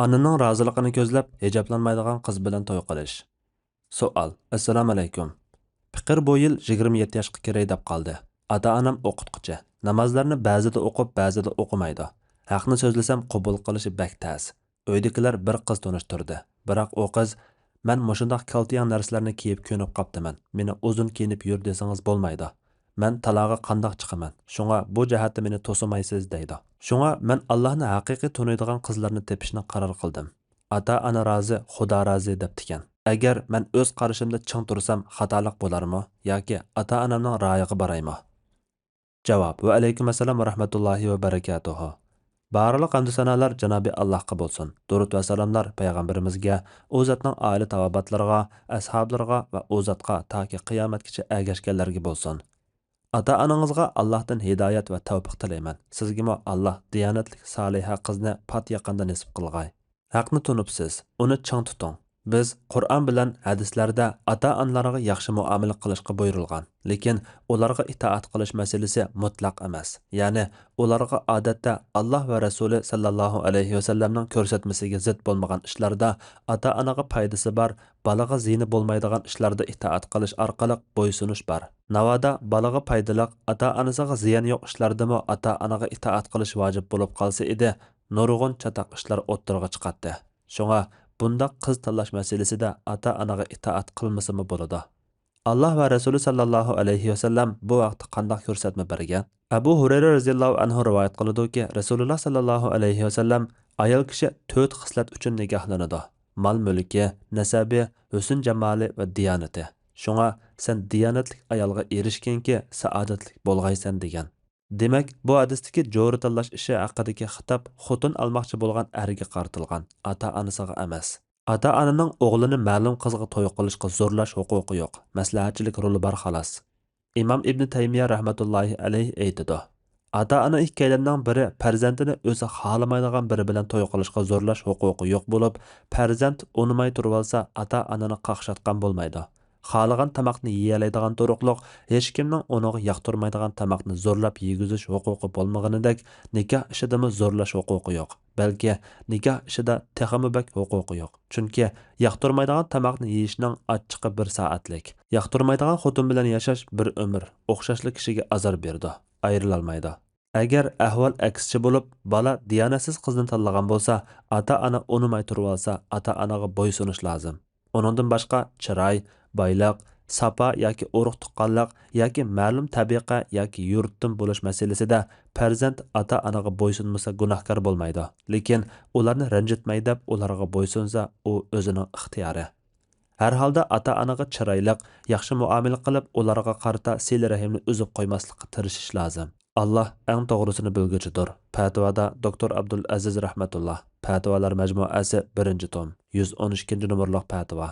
Ananing roziligini ko'zlab hijoblanmaydigan qiz bilan to'y qilish. Savol. Assalomu alaykum. Fikr bu yil 27 yoshga kiray deb qoldi. Ota-onam o'qituvchi. Namozlarni ba'zida o'qib, ba'zida o'qimaydi. Haqni so'zlasam qabul qilishi bak tez. Uydagilar bir qiz tanishtirdi. Biroq u qiz "Men mushundaq kaltiyan narsalarni kiyib ko'nib qoptiman. Meni uzun kiyinib yur desangiz bo'lmaydi. Men taloga qandoq chiqaman? Shunga bu jihatda meni to'simaysiz" deydi. Shunga men Allohni haqiqiy tunuydigan qizlarni tepishni qaror qildim. Ata-ona rozi, Xudo rozi debdikan. Agar men o'z qarashimda ching tursam, xatolik bo'larmi yoki ata-onamning ra'yiga boraymi? Javob: Va alaykum assalom va rahmatullohi va barakatuh. Barliq hamd sanolar Janobi Allohga bo'lsin. Durud va salomlar payg'ambarimizga, u zotning oila tavobatlariga, ashablariga va u zotga toki qiyomatgacha ergashganlarga bo'lsin. Ata-onangizga Allohdan hidoyat va tavfiq tilayman. Sizga Alloh diyonatli soliha qizni pat yaqinda nasib qilg'ay. Haqni tunibsiz, uni chang tuting. Biz Qur'on bilan hadislarda ata-onalarga yaxshi muomala qilishga buyurilgan, lekin ularga itoat qilish masalasi mutlaq emas. Ya'ni ularga odatda Alloh va Rasuli sallallohu alayhi va sallamning ko'rsatmasiga zid bo'lmagan ishlarda, ata-onaga foydasi bor, balaga ziyni bo'lmaydigan ishlarda itoat qilish orqali bo'ysunish bor. Navoda balaga foydali, ata-onasiga ziyon yo'q ishlardami ata-onaga itoat qilish vojib bo'lib qolsa edi, nurg'un chataq ishlar o'ttirg'a chiqatdi. Shunga bundaq qiz tanlash masalasida ata-onaga itoat qilmasimi bo'ladi. Alloh va Rasuli sallallohu alayhi va sallam bu vaqtda qanday ko'rsatma bergan? Abu Hurayra radhiyallohu anhu rivoyat qiladi-ki, Rasululloh sallallohu alayhi va sallam ayol kishi 4 xislat uchun nikohlanadi: mol-mulki, nasabi, husn jamoli va diyonati. Shunga sen diyonatli ayolga erishganki, saodatli bo'lg'aysan degan. Demak, bu hadisdagi jo'ri tanlash ishi haqidagi xitob xotin almoqchi bo'lgan erga qartilgan, ata-onasiga emas. Ata-onaning o'g'lini ma'lum qizga to'y qilishga zo'rlash huquqi yo'q. Maslahatchilik roli bor xolos. Imom Ibn Taymiya rahmatullohi alayhi aytadi: Ata-ona ikkalarining biri farzandini o'zi xohlamaydigan biri bilan to'y qilishga zo'rlash huquqi yo'q bo'lib, farzand unimay turib olsa, ata-onani qaqshatgan bo'lmaydi. Xohlagan tamoqni yeyalaydigan turuqliq hech kimning uniga yoqtirmaydigan tamoqni zo'rlab yegizish huquqi bo'lmaganidek, nikoh ishidami zo'rlash huquqi yo'q. Balki nikoh ishida texamibak huquqi yo'q. Chunki yoqtirmaydigan tamoqni yeyishning achchiqi 1 soatlik. Yoqtirmaydigan xotin bilan yashash bir umr. O'xshashli kishiga azor berdi, ayrilolmaydi. Agar ahvol aksicha bo'lib, bola diyonatsiz qizni tanlagan bo'lsa, ata-ona unimay turib olsa, ata-onaga bo'ysunish lozim. Uningdan boshqa chiroy, boyliq, sapa yoki urug' tuqqanlik yoki ma'lum tabiqa yoki yurtdan bo'lish masalasida farzand ata-onaga bo'ysunmasa gunohkor bo'lmaydi. Lekin ularni ranjitmay deb ularga bo'ysunsa, u o'zining ixtiyori. Har holda ata-onaga chiroylik, yaxshi muomala qilib, ularga qarata sil-rahimni uzib qo'ymaslikka tirishish lozim. Allah eng to'g'risini bilguchidir. Fatvoda Dr. Abdul Aziz rahmatulloh. Fatvolar majmuasi 1-tom, 112-numurliq fatvo.